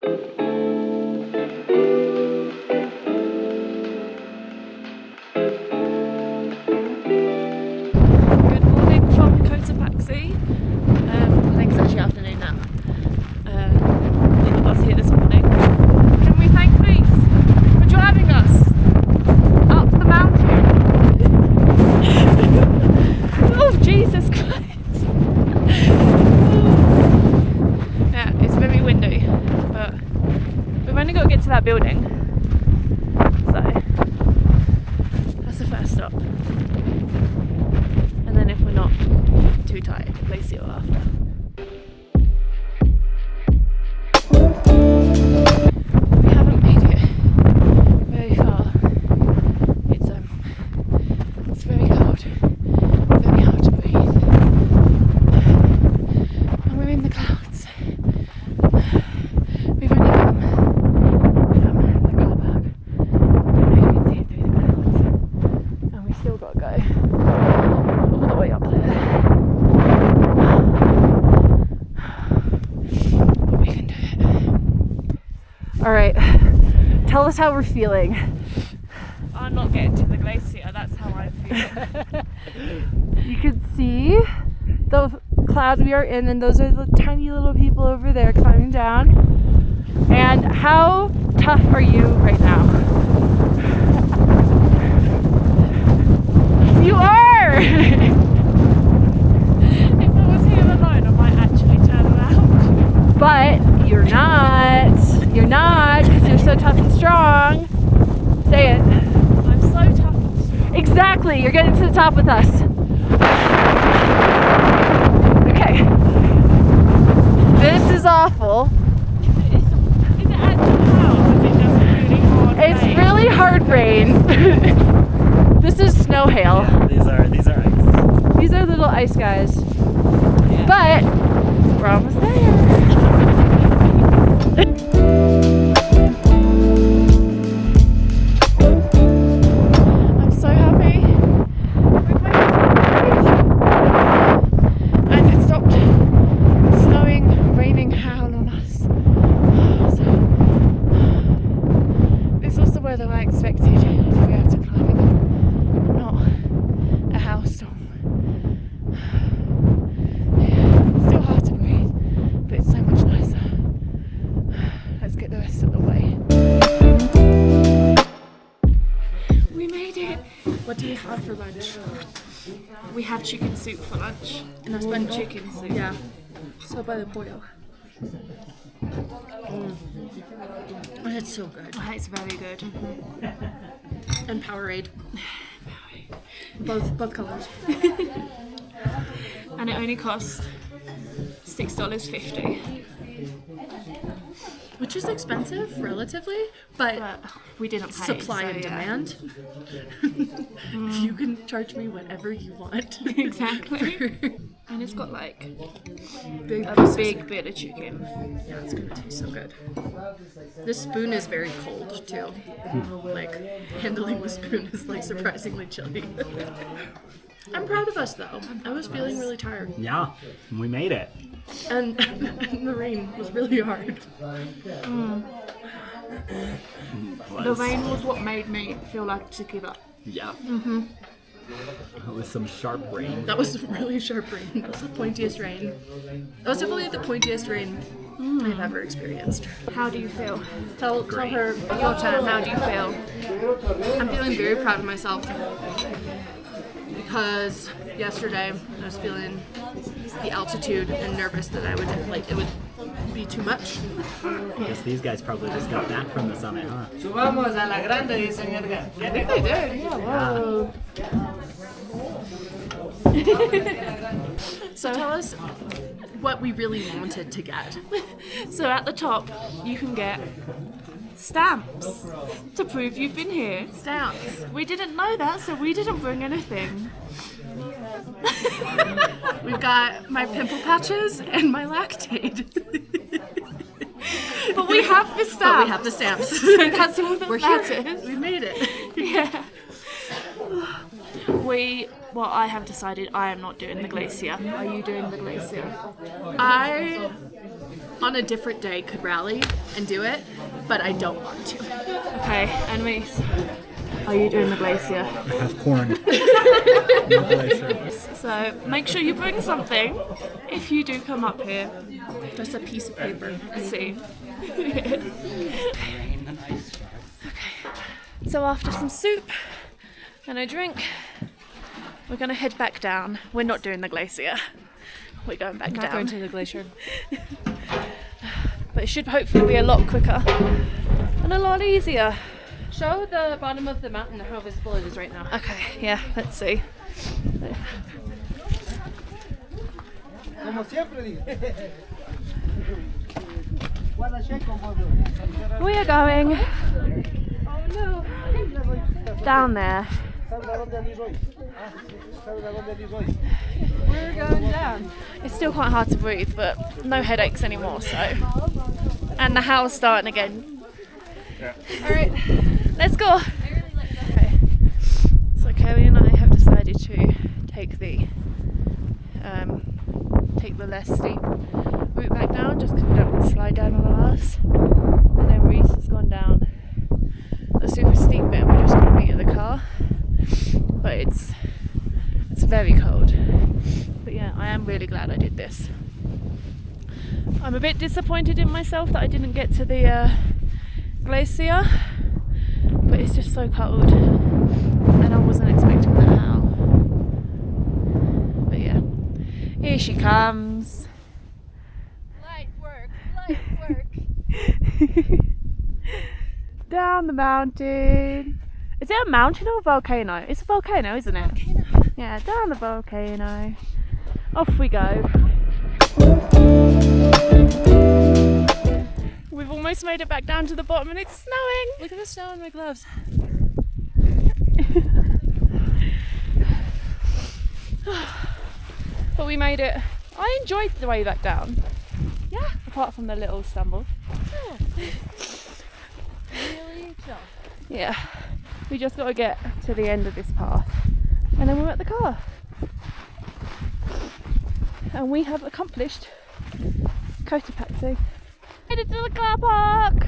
morning from Cotopaxi. I think it's actually afternoon now. We got bus here this morning. Can we thank Reese for driving us up the mountain? Oh, Jesus Christ! Yeah, it's very windy, but we've only got to get to that building, so that's the first stop. And then if we're not too tired, glacier after. We haven't made it very far. It's very cold, very hard to breathe. And we're in the clouds. We've only come from the car park. I don't know if you can see it through the clouds. And we still got to go all the way up there. But we can do it. Alright, tell us how we're feeling. I'm not getting to the glacier, that's how I feel. You can see the cloud we are in, and those are the tiny little people over there climbing down. And how tough are you right now? You are! If I was here alone, I might actually turn around. But you're not. You're not, because you're so tough and strong. Say it. I'm so tough and strong. Exactly, you're getting to the top with us. Okay. This is awful. Is it actually hard? Is it just really hard rain? It's really hard rain. This is snow hail. Yeah, these are ice. These are little ice guys. Yeah. But we're almost there. I'm so happy. We've made it. And it stopped snowing, raining, hail on us. So this was the weather I expected to be able to climbing in, not a hailstorm. Yeah, still hard to breathe, but it's so much nicer. Let's get the rest of the way. We made it! What do you have for lunch? We had chicken soup for lunch. And I spent chicken soup. Yeah. Sopa de pollo. Oh, it's so good. Oh, it's very good. And Powerade. Both colours. And it only cost $6.50. Which is expensive, relatively, but we didn't pay. Supply and demand. You can charge me whatever you want. Exactly. And it's got like a big bit of chicken. Yeah, it's gonna taste so good. This spoon is very cold too. Like handling the spoon is like surprisingly chilly. I'm proud of us though. I was feeling really tired. Yeah, we made it. And the rain was really hard. The rain was what made me feel like to give up. Yeah. It was some sharp rain. That was really sharp rain. That was the pointiest rain. That was definitely the pointiest rain I've ever experienced. How do you feel? Tell her your time. How do you feel? I'm feeling very proud of myself because yesterday I was feeling the altitude and nervous that it would be too much. I guess these guys probably just got back from the summit, huh? I think they did. Yeah. Whoa. So tell us what we really wanted to get. So at the top, you can get stamps to prove you've been here. Stamps. We didn't know that, so we didn't bring anything. We've got my pimple patches and my lactate. But we have the stamps. So that's all that matters. We made it. Yeah. I have decided I am not doing the glacier. Are you doing the glacier? on a different day could rally and do it, but I don't want to. Okay, and Reese, are you doing the glacier? I have corn. No glacier. So make sure you bring something if you do come up here. Just a piece of paper. See. Okay. So after some soup and a drink, we're going to head back down. We're not doing the glacier. We're going back down. Not going to the glacier. But it should hopefully be a lot quicker and a lot easier. Show the bottom of the mountain how visible it is right now. Okay, yeah, let's see. We are going down there. We're going down. It's still quite hard to breathe, but no headaches anymore, so. And the howl's starting again. Yeah. Alright, let's go. Okay. So Kerry and I have decided to take the less steep route back down, just because we don't want to slide down on us. And then Reese has gone down a super steep bit and we're just going to meet at the car. But it's very cold. But yeah, I am really glad I did this. I'm a bit disappointed in myself that I didn't get to the glacier, but it's just so cold and I wasn't expecting the howl. But yeah, here she comes. Light work. Down the mountain. Is it a mountain or a volcano? It's a volcano, isn't it? Volcano. Yeah, down the volcano. Off we go. We've almost made it back down to the bottom and it's snowing. Look at the snow on my gloves. But we made it. I enjoyed the way back down. Yeah. Apart from the little stumble. Oh. Really chill. Yeah. We just got to get to the end of this path and then we're at the car. And we have accomplished Cotopaxi. Headed to the car park!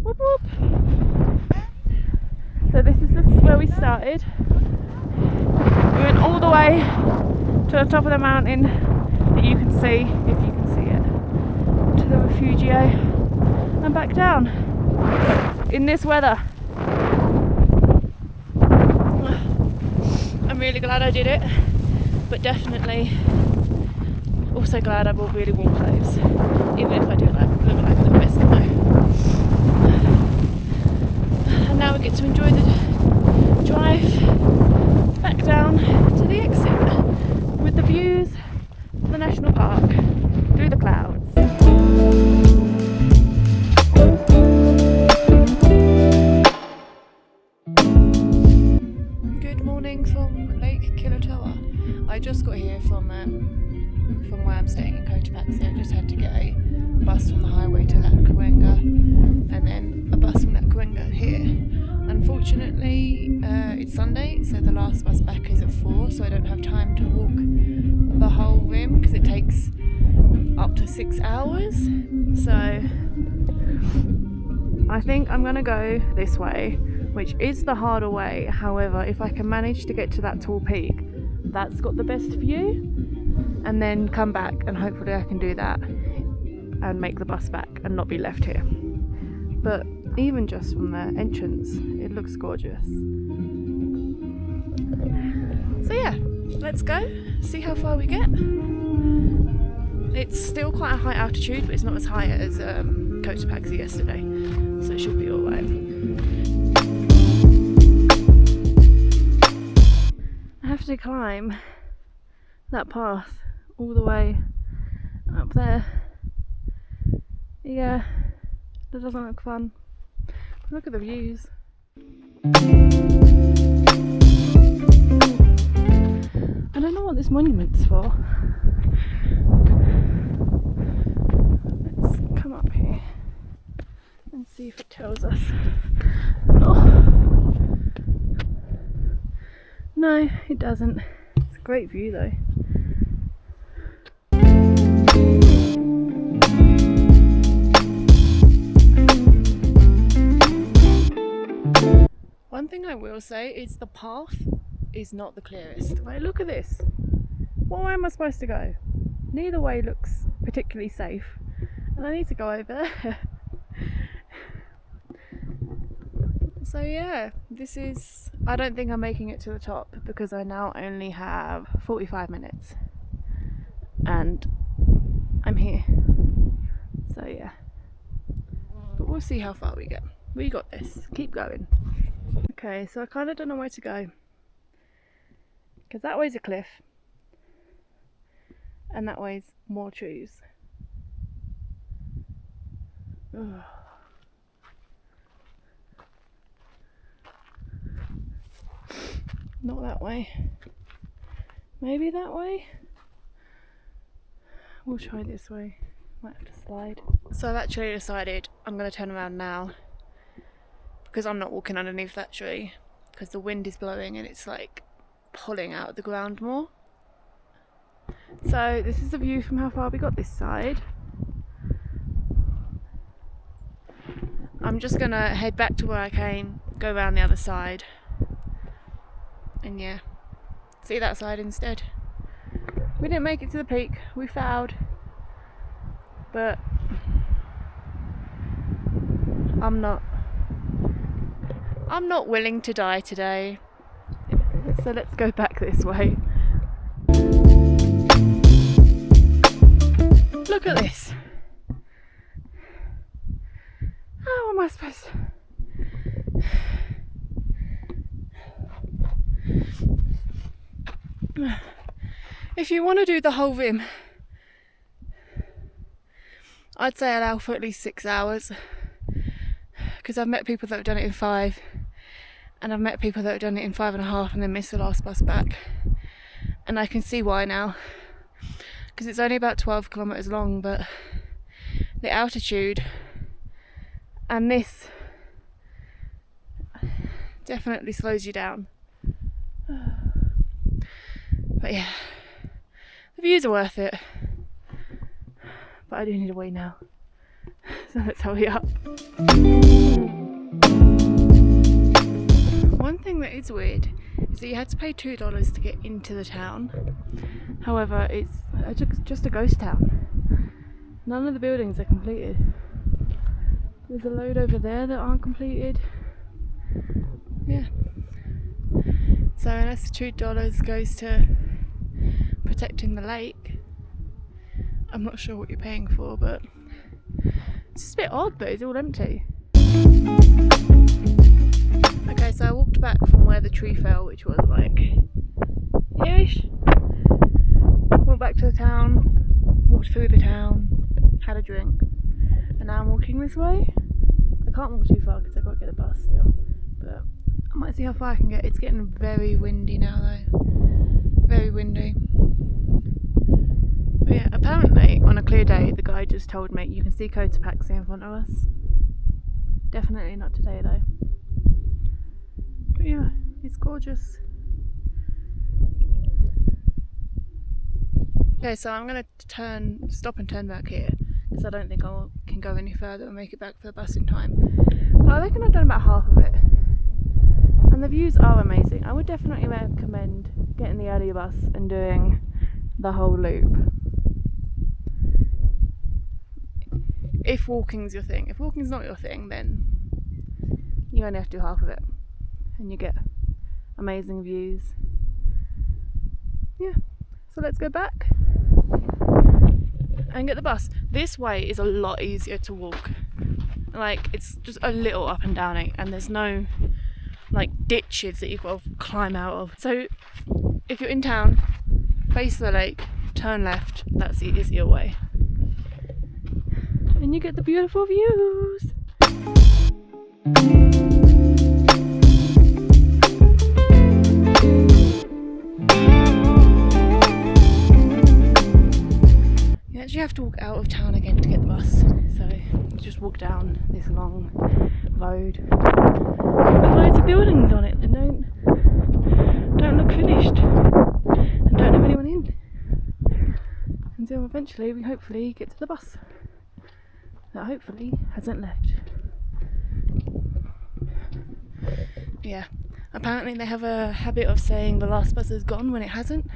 Whoop whoop! So this is where we started. We went all the way to the top of the mountain that you can see, if you can see it, to the Refugio and back down in this weather. I'm really glad I did it, but definitely also glad I bought really warm clothes, even if I do look like a little Eskimo. And now we get to enjoy the drive back down to the exit with the views of the national park through the clouds. Good morning from Lake Quilotoa. I just got here from where I'm staying in Cotopaxi. I just had to get a bus from the highway to La Cuenga and then a bus from La Cuenga here. Unfortunately, it's Sunday, so the last bus back is at 4, so I don't have time to walk the whole rim because it takes up to 6 hours. So I think I'm gonna go this way, which is the harder way. However, if I can manage to get to that tall peak that's got the best view, and then come back, and hopefully I can do that and make the bus back and not be left here. But even just from the entrance, it looks gorgeous. So yeah, let's go, see how far we get. It's still quite a high altitude, but it's not as high as Cotopaxi yesterday, so it should be alright. I have to climb that path all the way up there. Yeah, that doesn't look fun. Look at the views. I don't know what this monument's for. Let's come up here and see if it tells us. Oh. No, it doesn't. It's a great view though. I will say is the path is not the clearest. Like, look at this. What way am I supposed to go? Neither way looks particularly safe, and I need to go over there. So yeah, this is... I don't think I'm making it to the top because I now only have 45 minutes and I'm here. So yeah, but we'll see how far we get. We got this. Keep going. Okay, so I kind of don't know where to go because that way's a cliff and that way's more trees. Ugh. Not that way. Maybe that way? We'll try this way. Might have to slide. So I've actually decided I'm going to turn around now because I'm not walking underneath that tree because the wind is blowing and it's like pulling out of the ground more. So this is the view from how far we got this side. I'm just going to head back to where I came, go around the other side. And yeah, see that side instead. We didn't make it to the peak, we failed, but I'm not willing to die today, so let's go back this way. Look at this. How am I supposed to... If you want to do the whole rim, I'd say allow for at least 6 hours because I've met people that have done it in 5 and I've met people that have done it in 5.5 and then missed the last bus back, and I can see why now because it's only about 12 kilometers long, but the altitude and this definitely slows you down. But yeah, the views are worth it, but I do need a wee now, so let's hurry up. One thing that is weird is that you had to pay $2 to get into the town. However, it's just a ghost town. None of the buildings are completed. There's a load over there that aren't completed. Yeah. So unless $2 goes to protecting the lake, I'm not sure what you're paying for, but it's just a bit odd that it's all empty. Okay, so I walked back from where the tree fell, which was like here-ish. Went back to the town, walked through the town, had a drink, and now I'm walking this way. I can't walk too far because I've got to get a bus still, but I might see how far I can get. It's getting very windy now though. Very windy. But yeah, apparently on a clear day the guy just told me you can see Cotopaxi in front of us. Definitely not today though. But yeah, it's gorgeous. Okay, so I'm going to stop and turn back here because I don't think I can go any further and make it back for the bus in time. But I reckon I've done about half of it. And the views are amazing. I would definitely recommend getting the earlier bus and doing the whole loop. If walking's your thing. If walking's not your thing, then you only have to do half of it. And you get amazing views. Yeah, so let's go back and get the bus. This way is a lot easier to walk. Like, it's just a little up and downy, and there's no like ditches that you've got to climb out of. So if you're in town, face the lake, turn left, that's the easier way. And you get the beautiful views. You actually have to walk out of town again to get the bus, so you just walk down this long road with loads of buildings on it that don't look finished and don't have anyone in until eventually we hopefully get to the bus that hopefully hasn't left. Yeah, Apparently they have a habit of saying the last bus is gone when it hasn't,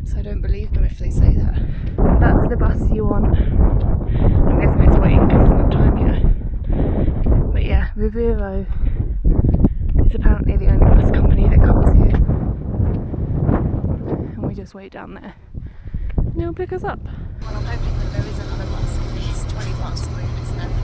so I don't believe them if they say that. That's the bus you want. I'm guessing it's waiting because it's not time yet. But yeah, Refugio is apparently the only bus company that comes here. And we just wait down there and it'll pick us up. Well, I'm hoping that there is another bus because it's 20 past 3 and it's